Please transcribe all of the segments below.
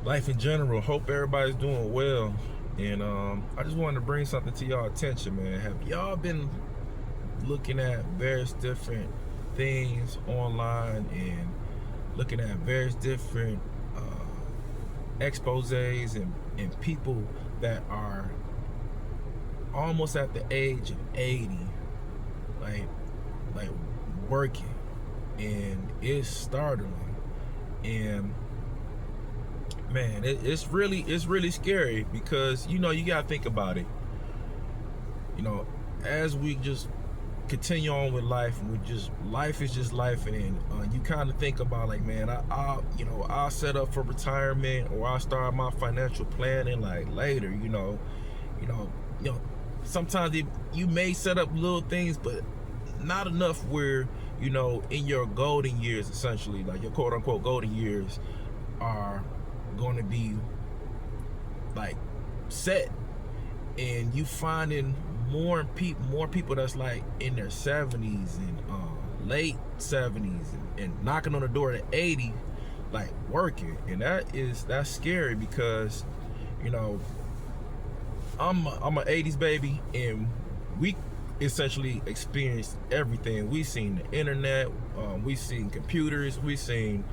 life in general. Hope everybody's doing well. And I just wanted to bring something to y'all attention, man. Have y'all been looking at various different things online and looking at various different exposés and people that are almost at the age of 80, like working, and it's startling. And man, it's really scary, because you gotta think about it. As we just continue on with life, and life is just life, and you kind of think about, like, man, I'll set up for retirement, or I'll start my financial planning like later. Sometimes you may set up little things, but not enough where in your golden years, essentially, like your quote unquote golden years, are going to be like set, and you finding more people that's like in their 70s and late 70s and knocking on the door at 80, like working. And that's scary, because I'm an 80s baby, and we essentially experienced everything. We seen the internet, we seen computers, we seen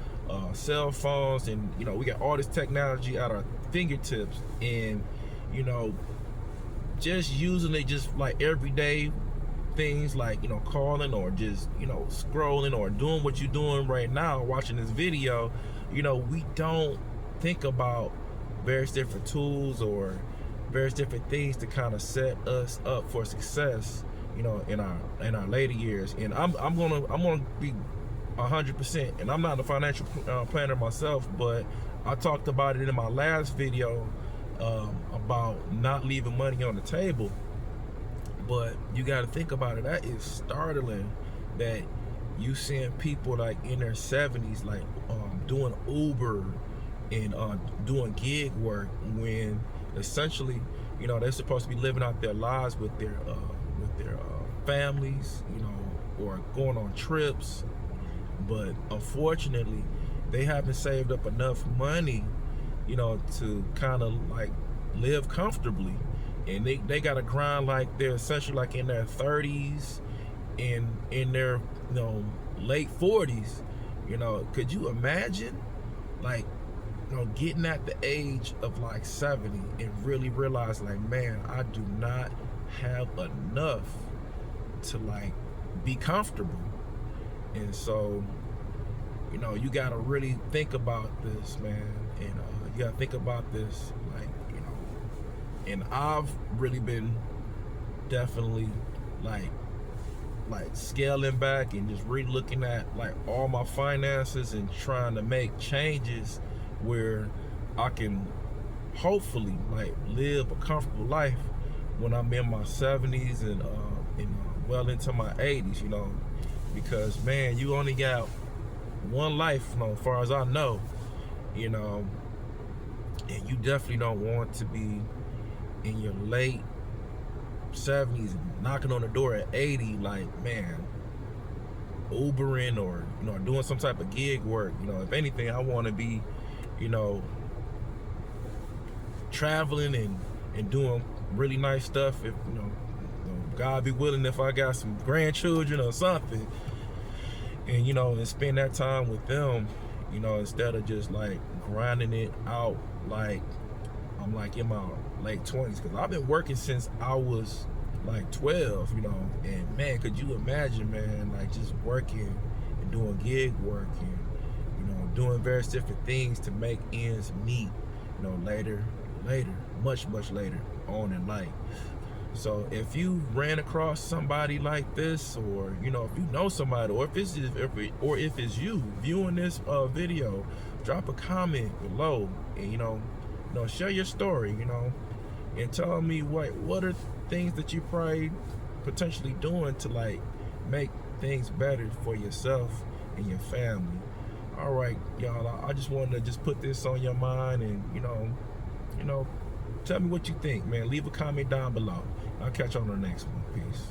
cell phones, and we got all this technology at our fingertips, and just using it just like everyday things, like calling, or just scrolling, or doing what you're doing right now, watching this video. We don't think about various different tools or various different things to kind of set us up for success, in our later years. And I'm gonna be 100%, and I'm not a financial planner myself, but I talked about it in my last video, about not leaving money on the table. But you got to think about it. That is startling, that you seeing people like in their 70s, like doing Uber and doing gig work, when essentially they're supposed to be living out their lives with their families, or going on trips. But unfortunately, they haven't saved up enough money to kind of like live comfortably, and they gotta grind like they're essentially like in their 30s and in their late 40s. Could you imagine, like, getting at the age of like 70 and really realize, like, man, I do not have enough to like be comfortable. And so you gotta really think about this, man. And you gotta think about this, like, and I've really been definitely like scaling back, and just really looking at like all my finances, and trying to make changes where I can hopefully like live a comfortable life when I'm in my 70s and well into my 80s, because, man, you only got one life, as far as I know, and you definitely don't want to be in your late 70s knocking on the door at 80, like, man, Ubering or doing some type of gig work. If anything, I want to be traveling and doing really nice stuff. If God be willing, if I got some grandchildren or something, and and spend that time with them, instead of just like grinding it out like I'm like in my late 20s. Because I've been working since I was like 12, and man, could you imagine, man, like just working and doing gig work, and doing various different things to make ends meet, later, much later on in life. So if you ran across somebody like this, or if you know somebody, or if it's you viewing this video, drop a comment below, and share your story, and tell me what are things that you probably potentially doing to like make things better for yourself and your family. All right, y'all, I just wanted to just put this on your mind, and tell me what you think, man. Leave a comment down below. I'll catch you on the next one. Peace.